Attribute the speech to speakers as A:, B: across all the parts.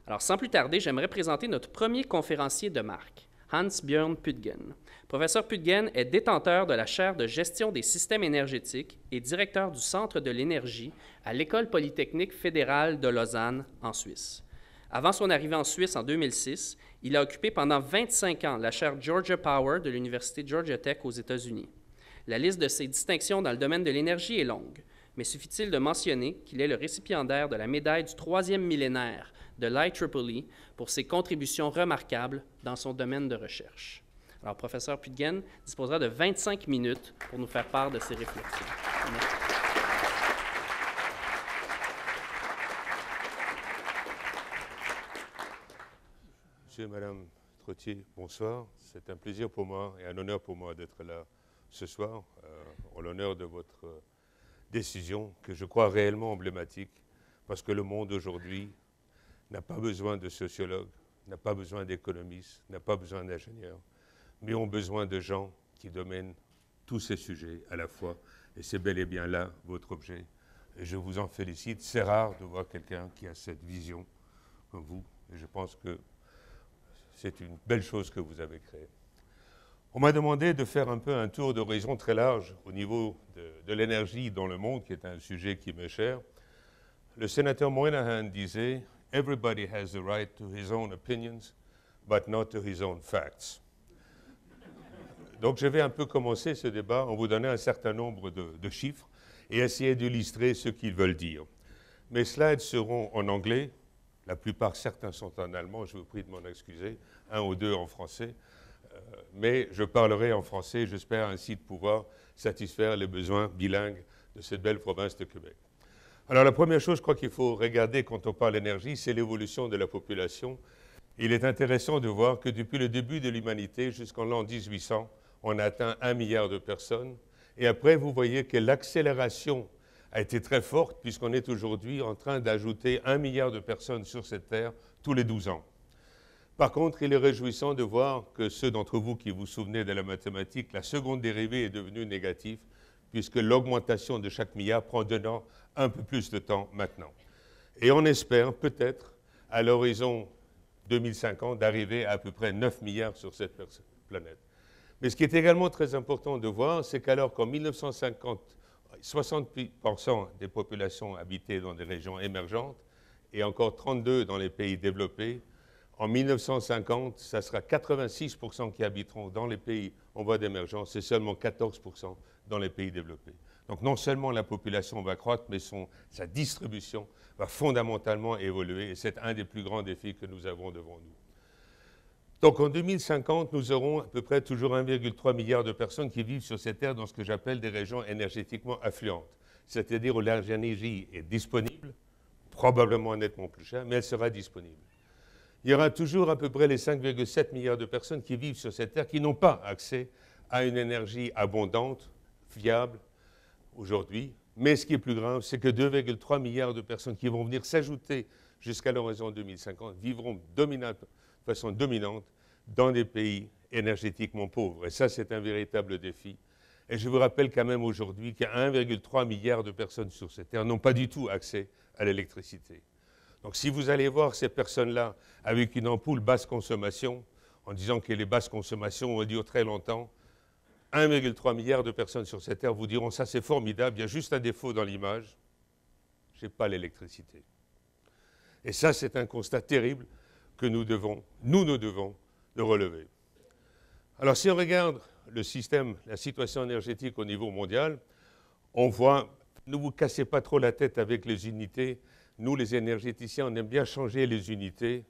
A: Alors, sans plus tarder, j'aimerais présenter notre premier conférencier de marque, Hans-Björn Püttgen. Professeur Püttgen est détenteur de la chaire de gestion des systèmes énergétiques et directeur du Centre de l'énergie à l'École polytechnique fédérale de Lausanne, en Suisse. Avant son arrivée en Suisse en 2006, il a occupé pendant 25 ans la chaire Georgia Power de l'Université Georgia Tech aux États-Unis. La liste de ses distinctions dans le domaine de l'énergie est longue, mais suffit-il de mentionner qu'il est le récipiendaire de la médaille du 3e millénaire de l'IEEE pour ses contributions remarquables dans son domaine de recherche. Alors, professeur Püttgen disposera de 25 minutes pour nous faire part de ses réflexions. Merci.
B: Monsieur et Madame Trottier, bonsoir. C'est un plaisir pour moi et un honneur pour moi d'être là ce soir, en l'honneur de votre décision que je crois réellement emblématique, parce que le monde aujourd'hui n'a pas besoin de sociologues, n'a pas besoin d'économistes, n'a pas besoin d'ingénieurs, mais ont besoin de gens qui dominent tous ces sujets à la fois. Et c'est bel et bien là votre objet. Et je vous en félicite. C'est rare de voir quelqu'un qui a cette vision comme vous. Et je pense que c'est une belle chose que vous avez créée. On m'a demandé de faire un peu un tour d'horizon très large au niveau de l'énergie dans le monde, qui est un sujet qui m'est cher. Le sénateur Moynihan disait « Everybody has the right to his own opinions, but not to his own facts ». Donc je vais un peu commencer ce débat en vous donnant un certain nombre de chiffres et essayer d'illustrer ce qu'ils veulent dire. Mes slides seront en anglais, la plupart, certains sont en allemand, je vous prie de m'en excuser, un ou deux en français, mais je parlerai en français, j'espère ainsi de pouvoir satisfaire les besoins bilingues de cette belle province de Québec. Alors la première chose, je crois qu'il faut regarder quand on parle d'énergie, c'est l'évolution de la population. Il est intéressant de voir que depuis le début de l'humanité jusqu'en l'an 1800, on a atteint 1 milliard de personnes. Et après, vous voyez que l'accélération a été très forte, puisqu'on est aujourd'hui en train d'ajouter 1 milliard de personnes sur cette terre tous les 12 ans. Par contre, il est réjouissant de voir que ceux d'entre vous qui vous souvenez de la mathématique, la seconde dérivée est devenue négative, puisque l'augmentation de chaque milliard prend un peu plus de temps maintenant. Et on espère peut-être, à l'horizon 2050, d'arriver à peu près 9 milliards sur cette planète. Mais ce qui est également très important de voir, c'est qu'alors qu'en 1950, 60% des populations habitaient dans des régions émergentes et encore 32% dans les pays développés, en 1950, ça sera 86% qui habiteront dans les pays en voie d'émergence et seulement 14% dans les pays développés. Donc non seulement la population va croître, mais sa distribution va fondamentalement évoluer et c'est un des plus grands défis que nous avons devant nous. Donc en 2050, nous aurons à peu près toujours 1,3 milliard de personnes qui vivent sur cette terre dans ce que j'appelle des régions énergétiquement affluentes, c'est-à-dire où l'énergie est disponible, probablement nettement plus chère, mais elle sera disponible. Il y aura toujours à peu près les 5,7 milliards de personnes qui vivent sur cette terre qui n'ont pas accès à une énergie abondante, fiable, aujourd'hui. Mais ce qui est plus grave, c'est que 2,3 milliards de personnes qui vont venir s'ajouter jusqu'à l'horizon 2050 vivront de façon dominante dans des pays énergétiquement pauvres. Et ça, c'est un véritable défi. Et je vous rappelle quand même aujourd'hui qu'il y a 1,3 milliard de personnes sur cette terre n'ont pas du tout accès à l'électricité. Donc si vous allez voir ces personnes-là avec une ampoule basse consommation, en disant que les basses consommations vont durer très longtemps, 1,3 milliard de personnes sur cette terre vous diront « ça c'est formidable, il y a juste un défaut dans l'image, je n'ai pas l'électricité ». Et ça c'est un constat terrible que nous devons de relever. Alors si on regarde le système, la situation énergétique au niveau mondial, on voit, ne vous cassez pas trop la tête avec les unités. Nous, les énergéticiens, on aime bien changer les unités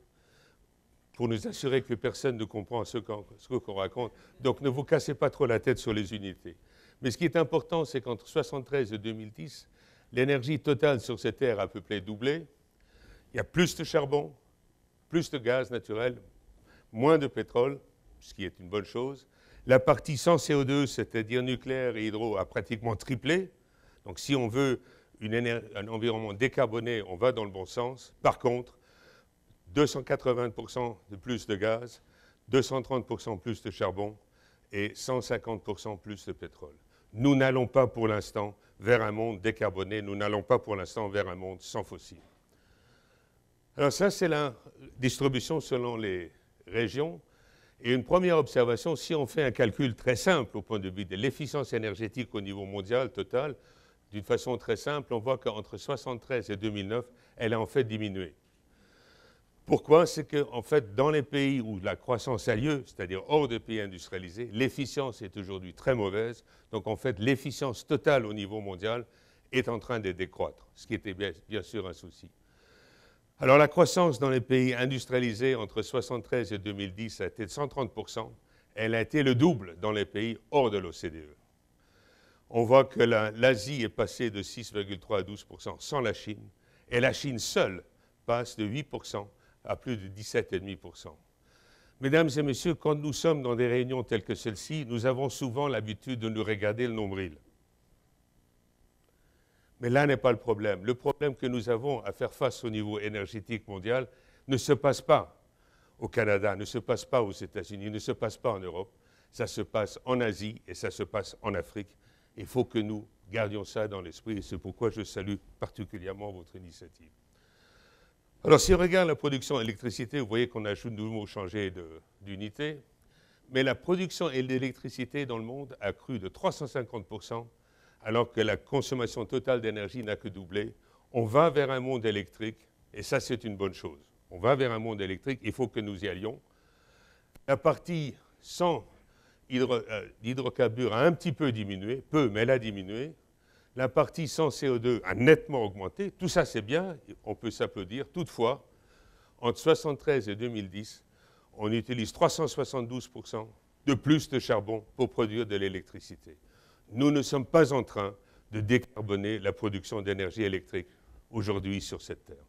B: pour nous assurer que personne ne comprend ce qu'on raconte. Donc ne vous cassez pas trop la tête sur les unités. Mais ce qui est important, c'est qu'entre 1973 et 2010, l'énergie totale sur cette terre a à peu près doublé. Il y a plus de charbon, plus de gaz naturel, moins de pétrole, ce qui est une bonne chose. La partie sans CO2, c'est-à-dire nucléaire et hydro, a pratiquement triplé. Donc si on veut un environnement décarboné, on va dans le bon sens. Par contre, 280% de plus de gaz, 230% plus de charbon et 150% plus de pétrole. Nous n'allons pas pour l'instant vers un monde décarboné, nous n'allons pas pour l'instant vers un monde sans fossiles. Alors ça, c'est la distribution selon les régions. Et une première observation, si on fait un calcul très simple au point de vue de l'efficience énergétique au niveau mondial total, d'une façon très simple, on voit qu'entre 1973 et 2009, elle a en fait diminué. Pourquoi? C'est qu'en fait, dans les pays où la croissance a lieu, c'est-à-dire hors des pays industrialisés, l'efficience est aujourd'hui très mauvaise. Donc en fait, l'efficience totale au niveau mondial est en train de décroître, ce qui était bien sûr un souci. Alors la croissance dans les pays industrialisés entre 1973 et 2010 a été de 130%. Elle a été le double dans les pays hors de l'OCDE. On voit que l'Asie est passée de 6,3 à 12% sans la Chine, et la Chine seule passe de 8% à plus de 17,5%. Mesdames et messieurs, quand nous sommes dans des réunions telles que celle-ci, nous avons souvent l'habitude de nous regarder le nombril. Mais là n'est pas le problème. Le problème que nous avons à faire face au niveau énergétique mondial ne se passe pas au Canada, ne se passe pas aux États-Unis, ne se passe pas en Europe. Ça se passe en Asie et ça se passe en Afrique. Il faut que nous gardions ça dans l'esprit et c'est pourquoi je salue particulièrement votre initiative. Alors, si on regarde la production d'électricité, vous voyez qu'on a de nouveau changé d'unité, mais la production d'électricité dans le monde a cru de 350%, alors que la consommation totale d'énergie n'a que doublé. On va vers un monde électrique, et ça, c'est une bonne chose. On va vers un monde électrique, il faut que nous y allions. La partie sans hydrocarbures a un petit peu diminué, peu, mais elle a diminué. La partie sans CO2 a nettement augmenté. Tout ça, c'est bien, on peut s'applaudir. Toutefois, entre 1973 et 2010, on utilise 372% de plus de charbon pour produire de l'électricité. Nous ne sommes pas en train de décarboner la production d'énergie électrique aujourd'hui sur cette terre.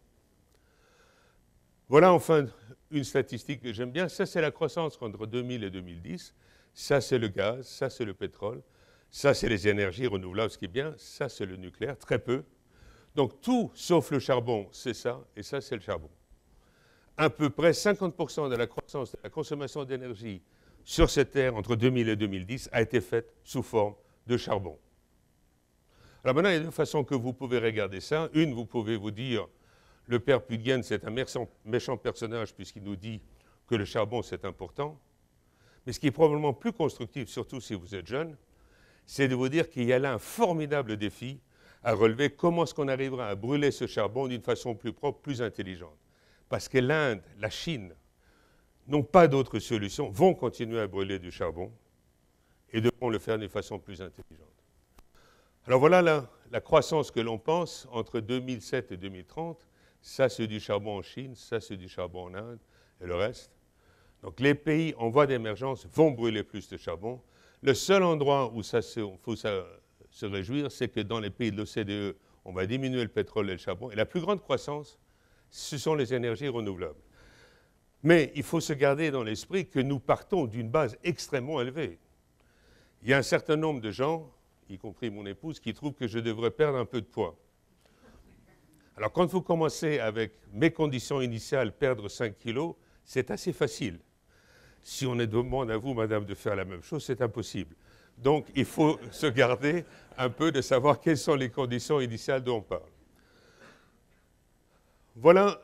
B: Voilà enfin une statistique que j'aime bien. Ça, c'est la croissance entre 2000 et 2010. Ça, c'est le gaz, ça, c'est le pétrole. Ça, c'est les énergies renouvelables, ce qui est bien. Ça, c'est le nucléaire, très peu. Donc, tout sauf le charbon, c'est ça, et ça, c'est le charbon. À peu près 50% de la croissance de la consommation d'énergie sur cette terre entre 2000 et 2010 a été faite sous forme de charbon. Alors maintenant, il y a deux façons que vous pouvez regarder ça. Une, vous pouvez vous dire, le père Pudgen, c'est un méchant personnage puisqu'il nous dit que le charbon, c'est important. Mais ce qui est probablement plus constructif, surtout si vous êtes jeune, c'est de vous dire qu'il y a là un formidable défi à relever. Comment est-ce qu'on arrivera à brûler ce charbon d'une façon plus propre, plus intelligente? Parce que l'Inde, la Chine, n'ont pas d'autre solution, vont continuer à brûler du charbon et devront le faire d'une façon plus intelligente. Alors voilà la croissance que l'on pense entre 2007 et 2030. Ça, c'est du charbon en Chine, ça, c'est du charbon en Inde et le reste. Donc les pays en voie d'émergence vont brûler plus de charbon. Le seul endroit où il faut se réjouir, c'est que dans les pays de l'OCDE, on va diminuer le pétrole et le charbon. Et la plus grande croissance, ce sont les énergies renouvelables. Mais il faut se garder dans l'esprit que nous partons d'une base extrêmement élevée. Il y a un certain nombre de gens, y compris mon épouse, qui trouvent que je devrais perdre un peu de poids. Alors quand vous commencez avec mes conditions initiales, perdre 5 kilos, c'est assez facile. Si on demande à vous, madame, de faire la même chose, c'est impossible. Donc, il faut se garder un peu de savoir quelles sont les conditions initiales dont on parle. Voilà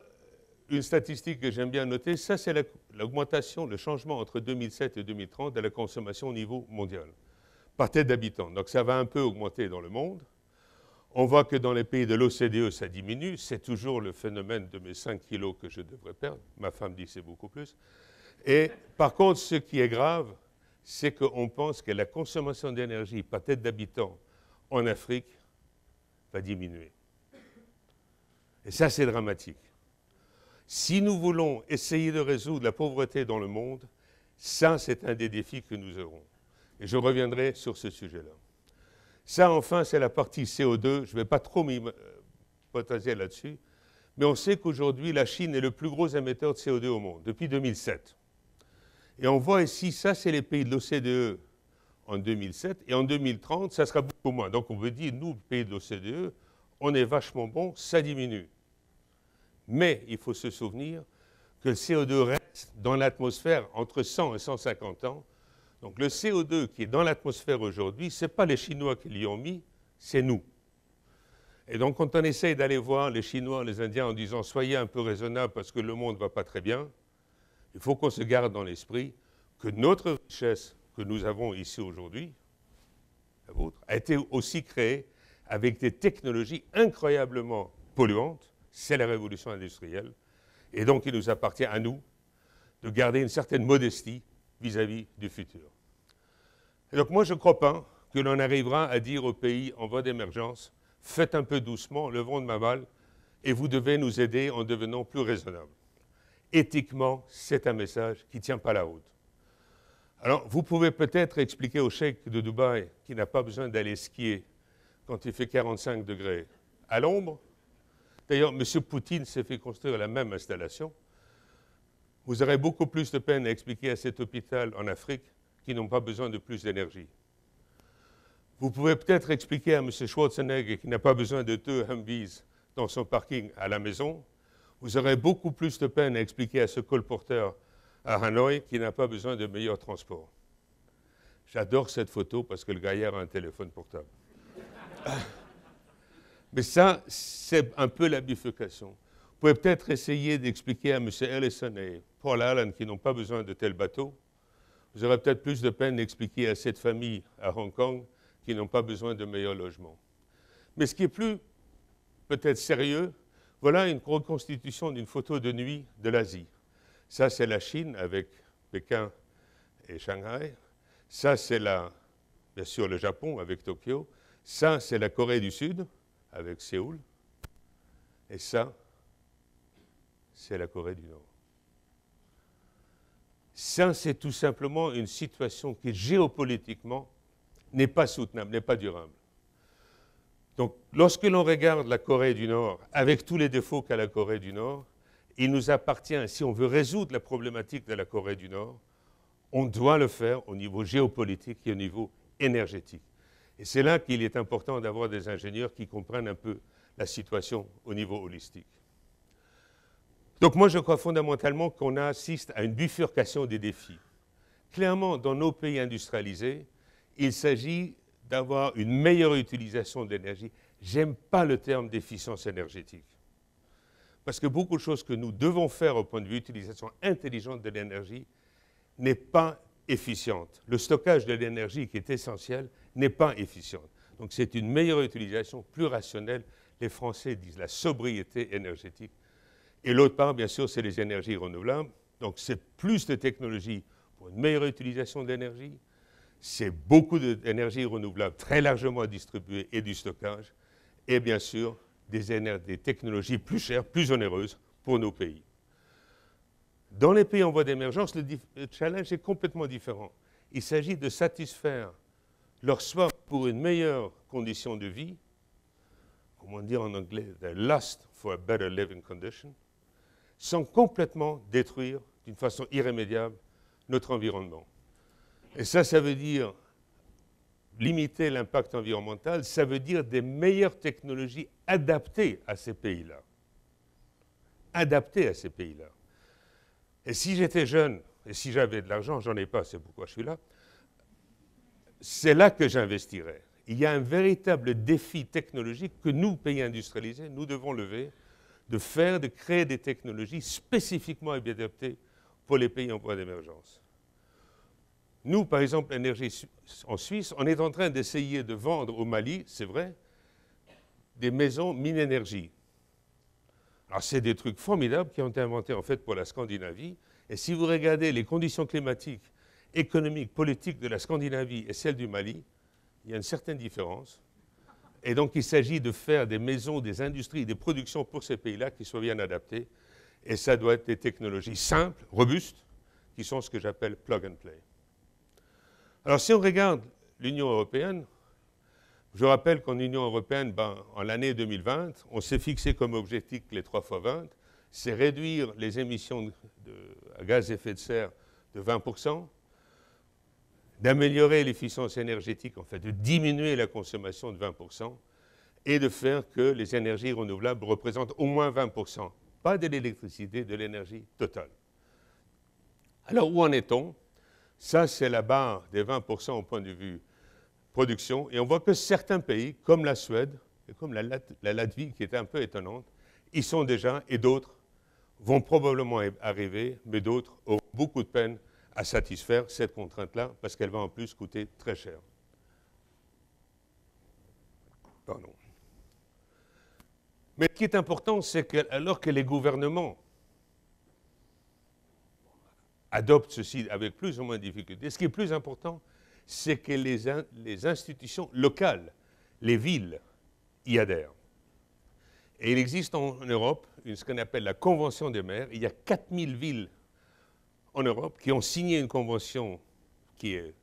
B: une statistique que j'aime bien noter. Ça, c'est l'augmentation, le changement entre 2007 et 2030 de la consommation au niveau mondial, par tête d'habitant. Donc, ça va un peu augmenter dans le monde. On voit que dans les pays de l'OCDE, ça diminue. C'est toujours le phénomène de mes 5 kilos que je devrais perdre. Ma femme dit que c'est beaucoup plus. Et par contre, ce qui est grave, c'est qu'on pense que la consommation d'énergie par tête d'habitant en Afrique va diminuer. Et ça, c'est dramatique. Si nous voulons essayer de résoudre la pauvreté dans le monde, ça, c'est un des défis que nous aurons. Et je reviendrai sur ce sujet-là. Ça, enfin, c'est la partie CO2. Je ne vais pas trop m'hypothéser là-dessus. Mais on sait qu'aujourd'hui, la Chine est le plus gros émetteur de CO2 au monde, depuis 2007. Et on voit ici, ça, c'est les pays de l'OCDE en 2007. Et en 2030, ça sera beaucoup moins. Donc, on veut dire, nous, le pays de l'OCDE, on est vachement bon, ça diminue. Mais il faut se souvenir que le CO2 reste dans l'atmosphère entre 100 et 150 ans. Donc, le CO2 qui est dans l'atmosphère aujourd'hui, ce n'est pas les Chinois qui l'y ont mis, c'est nous. Et donc, quand on essaye d'aller voir les Chinois, les Indiens en disant « soyez un peu raisonnables parce que le monde ne va pas très bien », il faut qu'on se garde dans l'esprit que notre richesse que nous avons ici aujourd'hui, la vôtre, a été aussi créée avec des technologies incroyablement polluantes. C'est la révolution industrielle. Et donc, il nous appartient à nous de garder une certaine modestie vis-à-vis du futur. Et donc, moi, je ne crois pas que l'on arrivera à dire aux pays en voie d'émergence « faites un peu doucement, le vent de ma balle, et vous devez nous aider en devenant plus raisonnables ». Éthiquement, c'est un message qui ne tient pas la route. Alors, vous pouvez peut-être expliquer au cheikh de Dubaï qu'il n'a pas besoin d'aller skier quand il fait 45 degrés à l'ombre. D'ailleurs, M. Poutine s'est fait construire la même installation. Vous aurez beaucoup plus de peine à expliquer à cet hôpital en Afrique qu'ils n'ont pas besoin de plus d'énergie. Vous pouvez peut-être expliquer à M. Schwarzenegger qu'il n'a pas besoin de 2 Humvees dans son parking à la maison. Vous aurez beaucoup plus de peine à expliquer à ce colporteur à Hanoï qu'il n'a pas besoin de meilleurs transports. J'adore cette photo parce que le gaillard a un téléphone portable. Mais ça, c'est un peu la bifurcation. Vous pouvez peut-être essayer d'expliquer à M. Ellison et Paul Allen qui n'ont pas besoin de tel bateau. Vous aurez peut-être plus de peine d'expliquer à cette famille à Hong Kong qui n'ont pas besoin de meilleurs logements. Mais ce qui est plus peut-être sérieux, voilà une reconstitution d'une photo de nuit de l'Asie. Ça, c'est la Chine avec Pékin et Shanghai. Ça, c'est bien sûr le Japon avec Tokyo. Ça, c'est la Corée du Sud avec Séoul. Et ça, c'est la Corée du Nord. Ça, c'est tout simplement une situation qui, géopolitiquement, n'est pas soutenable, n'est pas durable. Donc, lorsque l'on regarde la Corée du Nord, avec tous les défauts qu'a la Corée du Nord, il nous appartient, si on veut résoudre la problématique de la Corée du Nord, on doit le faire au niveau géopolitique et au niveau énergétique. Et c'est là qu'il est important d'avoir des ingénieurs qui comprennent un peu la situation au niveau holistique. Donc moi, je crois fondamentalement qu'on assiste à une bifurcation des défis. Clairement, dans nos pays industrialisés, il s'agit d'avoir une meilleure utilisation de l'énergie. J'aime pas le terme d'efficience énergétique. Parce que beaucoup de choses que nous devons faire au point de vue d'utilisation intelligente de l'énergie n'est pas efficiente. Le stockage de l'énergie qui est essentiel n'est pas efficient. Donc c'est une meilleure utilisation, plus rationnelle. Les Français disent la sobriété énergétique. Et l'autre part, bien sûr, c'est les énergies renouvelables. Donc c'est plus de technologies pour une meilleure utilisation de l'énergie. C'est beaucoup d'énergie renouvelable très largement distribuée et du stockage. Et bien sûr, des technologies plus chères, plus onéreuses pour nos pays. Dans les pays en voie d'émergence, le challenge est complètement différent. Il s'agit de satisfaire leur soif pour une meilleure condition de vie, comment dire en anglais, their lust for a better living condition, sans complètement détruire d'une façon irrémédiable notre environnement. Et ça veut dire limiter l'impact environnemental, ça veut dire des meilleures technologies adaptées à ces pays-là. Adaptées à ces pays-là. Et si j'étais jeune, et si j'avais de l'argent, j'en ai pas, c'est pourquoi je suis là, c'est là que j'investirais. Il y a un véritable défi technologique que nous, pays industrialisés, nous devons lever, de créer des technologies spécifiquement adaptées pour les pays en voie d'émergence. Nous, par exemple, l'énergie en Suisse, on est en train d'essayer de vendre au Mali, c'est vrai, des maisons mine-énergie. Alors, c'est des trucs formidables qui ont été inventés, en fait, pour la Scandinavie. Et si vous regardez les conditions climatiques, économiques, politiques de la Scandinavie et celles du Mali, il y a une certaine différence. Et donc, il s'agit de faire des maisons, des industries, des productions pour ces pays-là qui soient bien adaptées. Et ça doit être des technologies simples, robustes, qui sont ce que j'appelle plug and play. Alors, si on regarde l'Union européenne, je rappelle qu'en Union européenne, en l'année 2020, on s'est fixé comme objectif les 3 x 20, c'est réduire les émissions de gaz à effet de serre de 20%, d'améliorer l'efficience énergétique, en fait, de diminuer la consommation de 20%, et de faire que les énergies renouvelables représentent au moins 20%, pas de l'électricité, de l'énergie totale. Alors, où en est-on? Ça, c'est la barre des 20% au point de vue production. Et on voit que certains pays, comme la Suède, et comme la Latvie qui est un peu étonnante, ils sont déjà, et d'autres vont probablement arriver, mais d'autres auront beaucoup de peine à satisfaire cette contrainte-là, parce qu'elle va en plus coûter très cher. Pardon. Mais ce qui est important, c'est que alors que les gouvernements adoptent ceci avec plus ou moins de difficultés, ce qui est plus important, c'est que les institutions locales, les villes, y adhèrent. Et il existe en Europe ce qu'on appelle la Convention des maires. Il y a 4000 villes en Europe qui ont signé une convention qui est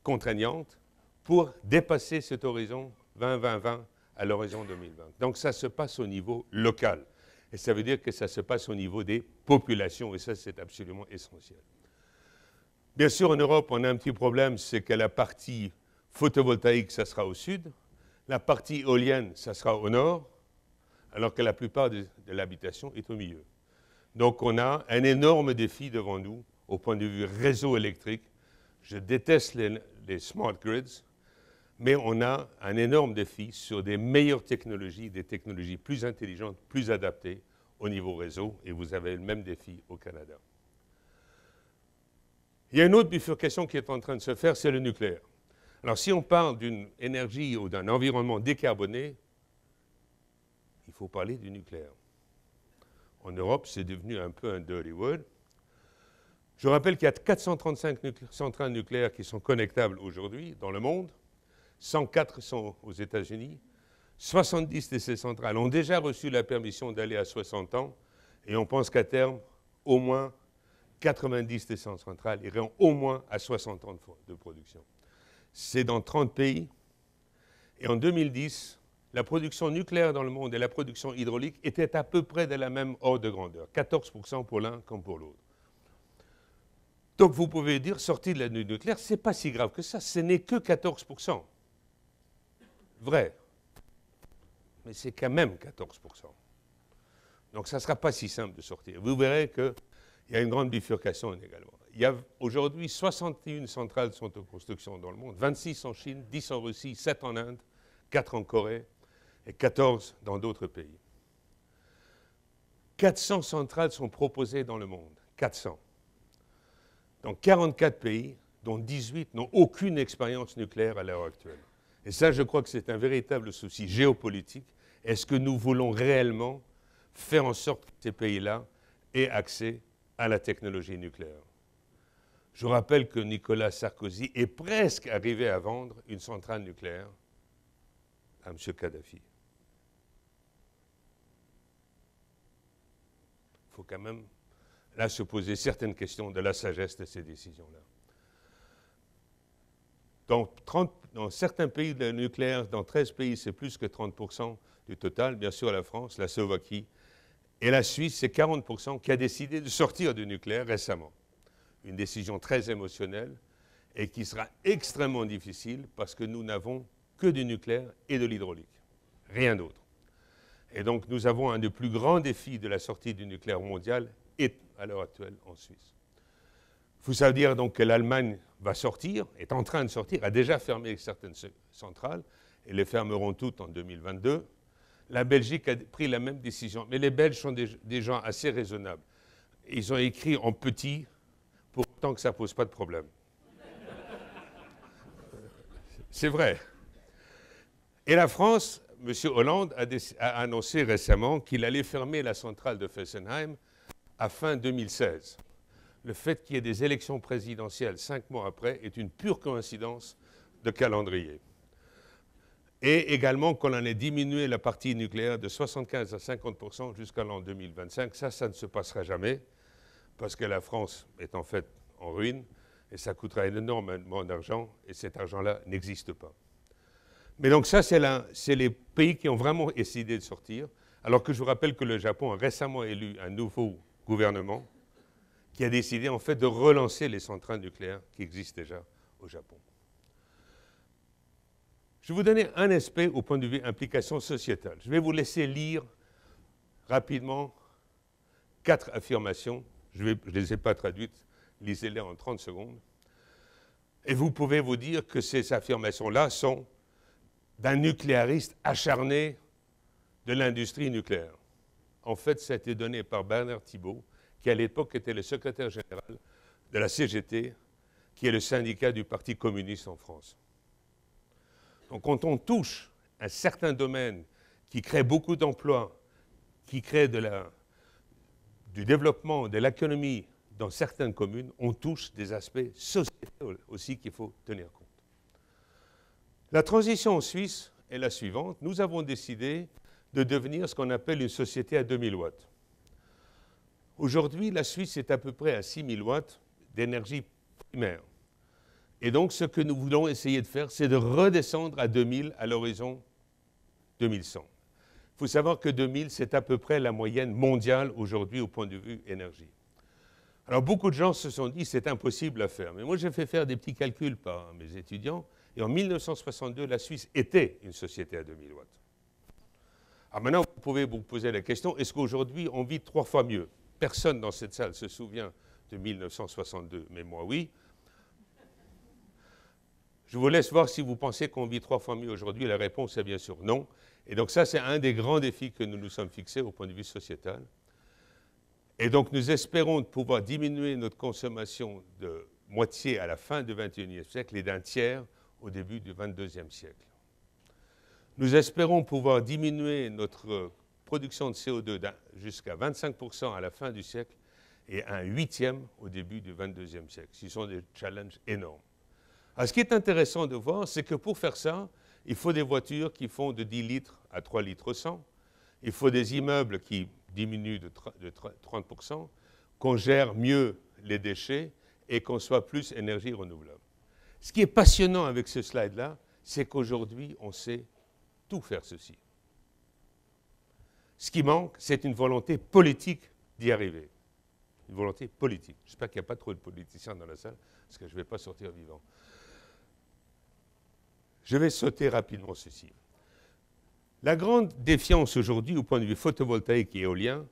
B: contraignante pour dépasser cet horizon 20-20-20 à l'horizon 2020. Donc ça se passe au niveau local. Et ça veut dire que ça se passe au niveau des populations. Et ça, c'est absolument essentiel. Bien sûr, en Europe, on a un petit problème, c'est que la partie photovoltaïque, ça sera au sud. La partie éolienne, ça sera au nord, alors que la plupart de l'habitation est au milieu. Donc on a un énorme défi devant nous au point de vue réseau électrique. Je déteste les smart grids, mais on a un énorme défi sur des meilleures technologies, des technologies plus intelligentes, plus adaptées au niveau réseau, et vous avez le même défi au Canada. Il y a une autre bifurcation qui est en train de se faire, c'est le nucléaire. Alors si on parle d'une énergie ou d'un environnement décarboné, il faut parler du nucléaire. En Europe, c'est devenu un peu un dirty word. Je rappelle qu'il y a 435 centrales nucléaires qui sont connectables aujourd'hui dans le monde. 104 sont aux États-Unis. 70 de ces centrales ont déjà reçu la permission d'aller à 60 ans. Et on pense qu'à terme, au moins 90 de ces centrales iront au moins à 60 ans de production. C'est dans 30 pays. Et en 2010, la production nucléaire dans le monde et la production hydraulique étaient à peu près de la même ordre de grandeur. 14% pour l'un comme pour l'autre. Donc vous pouvez dire, sortir de l'énergie nucléaire, ce n'est pas si grave que ça. Ce n'est que 14%. Vrai. Mais c'est quand même 14%. Donc ça ne sera pas si simple de sortir. Vous verrez qu'il y a une grande bifurcation également. Il y a aujourd'hui 61 centrales qui sont en construction dans le monde, 26 en Chine, 10 en Russie, 7 en Inde, 4 en Corée et 14 dans d'autres pays. 400 centrales sont proposées dans le monde, 400. Dans 44 pays, dont 18 n'ont aucune expérience nucléaire à l'heure actuelle. Et ça, je crois que c'est un véritable souci géopolitique. Est-ce que nous voulons réellement faire en sorte que ces pays-là aient accès à la technologie nucléaire? Je vous rappelle que Nicolas Sarkozy est presque arrivé à vendre une centrale nucléaire à M. Kadhafi. Il faut quand même là se poser certaines questions de la sagesse de ces décisions-là. Dans certains pays, le nucléaire, dans 13 pays, c'est plus que 30% du total. Bien sûr, la France, la Slovaquie et la Suisse, c'est 40% qui a décidé de sortir du nucléaire récemment. Une décision très émotionnelle et qui sera extrêmement difficile parce que nous n'avons que du nucléaire et de l'hydraulique. Rien d'autre. Et donc, nous avons un des plus grands défis de la sortie du nucléaire mondial et à l'heure actuelle en Suisse. Il faut dire donc que l'Allemagne va sortir, est en train de sortir, a déjà fermé certaines centrales et les fermeront toutes en 2022. La Belgique a pris la même décision, mais les Belges sont des gens assez raisonnables. Ils ont écrit en petit pour autant que ça ne pose pas de problème. C'est vrai. Et la France, M. Hollande a annoncé récemment qu'il allait fermer la centrale de Fessenheim à fin 2016. Le fait qu'il y ait des élections présidentielles 5 mois après est une pure coïncidence de calendrier. Et également qu'on en ait diminué la partie nucléaire de 75 à 50% jusqu'à l'an 2025. Ça ne se passera jamais, parce que la France est en fait en ruine, et ça coûtera énormément d'argent, et cet argent-là n'existe pas. Mais donc ça, c'est les pays qui ont vraiment décidé de sortir, alors que je vous rappelle que le Japon a récemment élu un nouveau gouvernement qui a décidé en fait de relancer les centrales nucléaires qui existent déjà au Japon. Je vais vous donner un aspect au point de vue implication sociétale. Je vais vous laisser lire rapidement 4 affirmations. Je ne les ai pas traduites, lisez-les en 30 secondes. Et vous pouvez vous dire que ces affirmations-là sont d'un nucléariste acharné de l'industrie nucléaire. En fait, ça a été donné par Bernard Thibault, qui à l'époque était le secrétaire général de la CGT, qui est le syndicat du Parti communiste en France. Donc quand on touche un certain domaine qui crée beaucoup d'emplois, qui crée du développement de l'économie dans certaines communes, on touche des aspects sociétaux aussi qu'il faut tenir compte. La transition en Suisse est la suivante. Nous avons décidé de devenir ce qu'on appelle une société à 2000 watts. Aujourd'hui, la Suisse est à peu près à 6000 watts d'énergie primaire. Et donc, ce que nous voulons essayer de faire, c'est de redescendre à 2000 à l'horizon 2100. Il faut savoir que 2000, c'est à peu près la moyenne mondiale aujourd'hui au point de vue énergie. Alors, beaucoup de gens se sont dit, c'est impossible à faire. Mais moi, j'ai fait faire des petits calculs par mes étudiants. Et en 1962, la Suisse était une société à 2000 watts. Alors maintenant, vous pouvez vous poser la question, est-ce qu'aujourd'hui, on vit 3 fois mieux? Personne dans cette salle se souvient de 1962, mais moi, oui. Je vous laisse voir si vous pensez qu'on vit 3 fois mieux aujourd'hui. La réponse est bien sûr non. Et donc ça, c'est un des grands défis que nous nous sommes fixés au point de vue sociétal. Et donc nous espérons pouvoir diminuer notre consommation de moitié à la fin du XXIe siècle et d'un tiers au début du XXIe siècle. Nous espérons pouvoir diminuer notre production de CO2 jusqu'à 25% à la fin du siècle et un 8e au début du XXIe siècle. Ce sont des challenges énormes. Alors, ce qui est intéressant de voir, c'est que pour faire ça, il faut des voitures qui font de 10 litres à 3 litres 100. Il faut des immeubles qui diminuent de 30%, qu'on gère mieux les déchets et qu'on soit plus énergie renouvelable. Ce qui est passionnant avec ce slide-là, c'est qu'aujourd'hui, on sait tout faire ceci. Ce qui manque, c'est une volonté politique d'y arriver. Une volonté politique. J'espère qu'il n'y a pas trop de politiciens dans la salle, parce que je ne vais pas sortir vivant. Je vais sauter rapidement ceci. La grande défiance aujourd'hui, au point de vue photovoltaïque et éolien,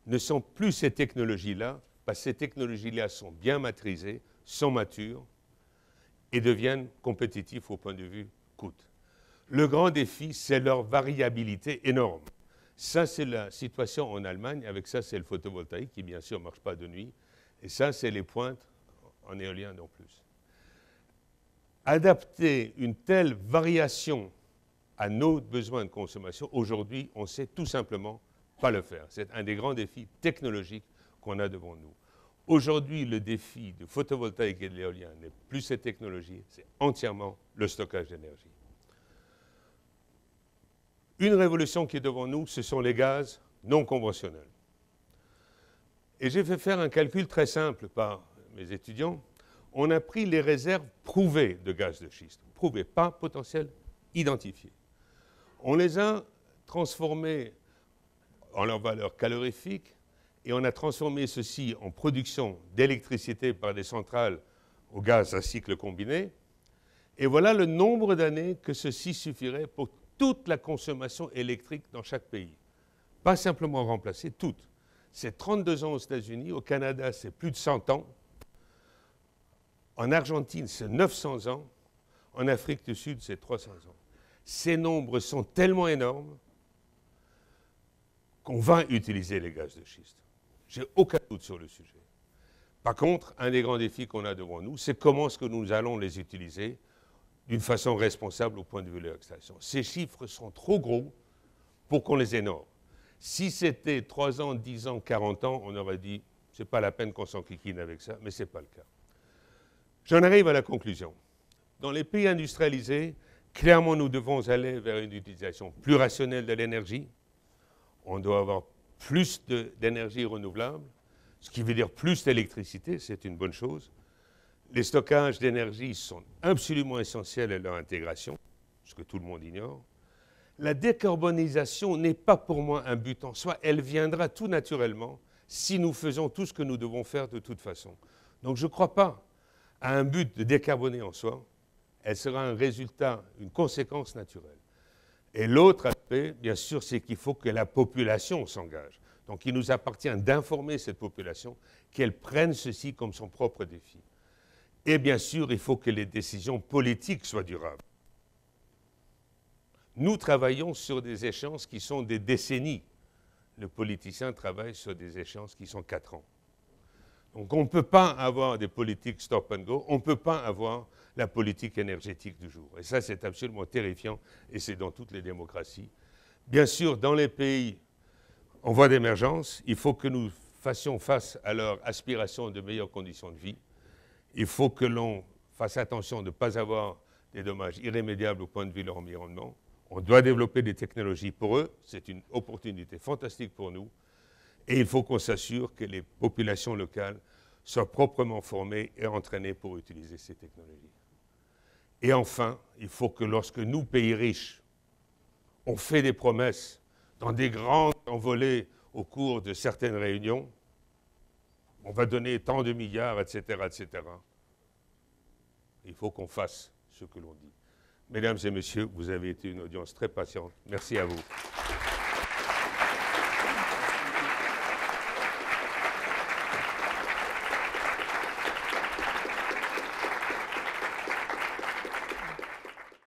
B: ne sont plus ces technologies-là, parce que ces technologies-là sont bien maîtrisées, sont matures, et deviennent compétitifs au point de vue coût. Le grand défi, c'est leur variabilité énorme. Ça, c'est la situation en Allemagne. Avec ça, c'est le photovoltaïque, qui bien sûr ne marche pas de nuit. Et ça, c'est les pointes en éolien non plus. Adapter une telle variation à nos besoins de consommation, aujourd'hui, on ne sait tout simplement pas le faire. C'est un des grands défis technologiques qu'on a devant nous. Aujourd'hui, le défi du photovoltaïque et de l'éolien n'est plus cette technologie, c'est entièrement le stockage d'énergie. Une révolution qui est devant nous, ce sont les gaz non conventionnels. Et j'ai fait faire un calcul très simple par mes étudiants. On a pris les réserves prouvées de gaz de schiste, prouvées, pas potentielles, identifiées. On les a transformées en leur valeur calorifique et on a transformé ceci en production d'électricité par des centrales au gaz à cycle combiné. Et voilà le nombre d'années que ceci suffirait pour toute la consommation électrique dans chaque pays. Pas simplement remplacer, toute. C'est 32 ans aux États-Unis, au Canada c'est plus de 100 ans, en Argentine c'est 900 ans, en Afrique du Sud c'est 300 ans. Ces nombres sont tellement énormes qu'on va utiliser les gaz de schiste. J'ai aucun doute sur le sujet. Par contre, un des grands défis qu'on a devant nous, c'est comment est-ce que nous allons les utiliser d'une façon responsable au point de vue de leur extraction. Ces chiffres sont trop gros pour qu'on les énorme. Si c'était 3 ans, 10 ans, 40 ans, on aurait dit, ce n'est pas la peine qu'on s'enquiquine avec ça, mais ce n'est pas le cas. J'en arrive à la conclusion. Dans les pays industrialisés, clairement, nous devons aller vers une utilisation plus rationnelle de l'énergie. On doit avoir plus d'énergie renouvelable, ce qui veut dire plus d'électricité, c'est une bonne chose. Les stockages d'énergie sont absolument essentiels à leur intégration, ce que tout le monde ignore. La décarbonisation n'est pas pour moi un but en soi, elle viendra tout naturellement si nous faisons tout ce que nous devons faire de toute façon. Donc je ne crois pas à un but de décarboner en soi, elle sera un résultat, une conséquence naturelle. Et l'autre aspect, bien sûr, c'est qu'il faut que la population s'engage. Donc il nous appartient d'informer cette population qu'elle prenne ceci comme son propre défi. Et bien sûr, il faut que les décisions politiques soient durables. nous travaillons sur des échéances qui sont des décennies. Le politicien travaille sur des échéances qui sont 4 ans. Donc on ne peut pas avoir des politiques stop and go, on ne peut pas avoir la politique énergétique du jour. Et ça, c'est absolument terrifiant, et c'est dans toutes les démocraties. Bien sûr, dans les pays en voie d'émergence, il faut que nous fassions face à leur aspiration de meilleures conditions de vie. Il faut que l'on fasse attention de ne pas avoir des dommages irrémédiables au point de vue de leur environnement. On doit développer des technologies pour eux, c'est une opportunité fantastique pour nous. Et il faut qu'on s'assure que les populations locales soient proprement formées et entraînées pour utiliser ces technologies. Et enfin, il faut que lorsque nous, pays riches, on fait des promesses dans des grandes envolées au cours de certaines réunions, on va donner tant de milliards, etc., etc. Il faut qu'on fasse ce que l'on dit. Mesdames et messieurs, vous avez été une audience très patiente. Merci à vous.